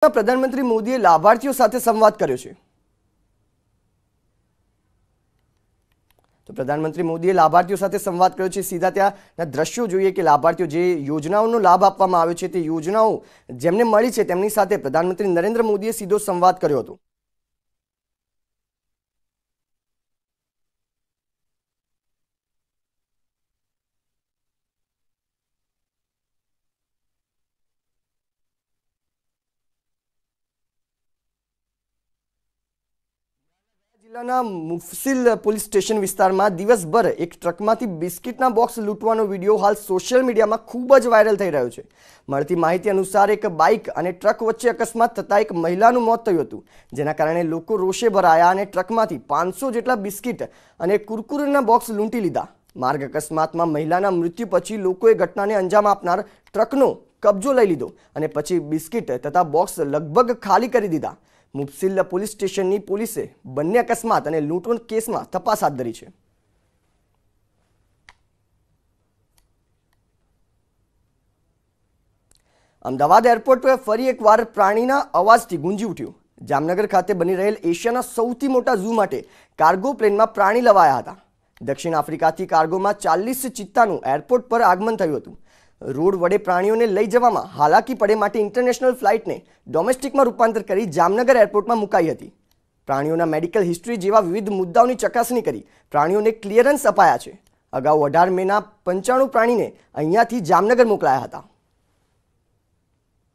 પ્રધાનમંત્રી મોદીએ લાભાર્થીઓ સાથે સંવાદ કર્યો છે। તો પ્રધાનમંત્રી મોદીએ લાભાર્થીઓ સાથે સંવાદ કર્યો છે। સીધા ત્યાંના દ્રશ્યો જોઈએ કે લાભાર્થીઓ જે યોજનાઓનો લાભ આપવામાં આવ્યો છે તે યોજનાઓ જેમને મળી છે તેમની સાથે પ્રધાનમંત્રી નરેન્દ્ર મોદીએ સીધો સંવાદ કર્યો હતો। જિલ્લાના મુફસિલ પોલીસ સ્ટેશન વિસ્તારમાં દિવસભર એક ટ્રકમાંથી બિસ્કિટના બોક્સ લૂંટવાનો વિડીયો હાલ સોશિયલ મીડિયામાં ખૂબ જ વાયરલ થઈ રહ્યો છે। મળતી માહિતી અનુસાર એક બાઇક અને ટ્રક વચ્ચે અકસ્માત થતાં એક મહિલાનું મોત થયું હતું, જેના કારણે લોકો રોષે ભરાયા અને ટ્રકમાંથી 500 જેટલા બિસ્કિટ અને કુરકુરેના બોક્સ લૂંટી લીધા। માર્ગ અકસ્માતમાં મહિલાના મૃત્યુ પછી લોકોએ ઘટનાને અંજામ આપનાર ટ્રકનો કબજો લઈ લીધો અને પછી બિસ્કિટ તથા બોક્સ લગભગ ખાલી કરી દીધા। મુફસિલ પોલીસ સ્ટેશનની પોલીસે બંને અકસ્માત અને લૂંટના કેસમાં તપાસ હાથ ધરી છે। અમદાવાદ એરપોર્ટ પર ફરી એકવાર પ્રાણીના અવાજથી ગુંજી ઉઠ્યું। જામનગર ખાતે બની રહેલ એશિયાના સૌથી મોટા ઝૂ માટે કાર્ગો પ્લેનમાં પ્રાણી લવાયા હતા। દક્ષિણ આફ્રિકાથી કાર્ગોમાં 40 ચિત્તાનું એરપોર્ટ પર આગમન થયું હતું। રોડ વડે પ્રાણીઓને લઈ જવામાં હાલાકી પડે માટે ઇન્ટરનેશનલ ફ્લાઇટને ડોમેસ્ટિકમાં રૂપાંતર કરી જામનગર એરપોર્ટમાં મુકાઈ હતી। પ્રાણીઓના મેડિકલ હિસ્ટ્રી જેવા વિવિધ મુદ્દાઓની ચકાસણી કરી પ્રાણીઓને ક્લિયરન્સ અપાયા છે। અગાઉ 18 મેના 95 પ્રાણીને અહીંયાથી જામનગર મોકલાયા હતા।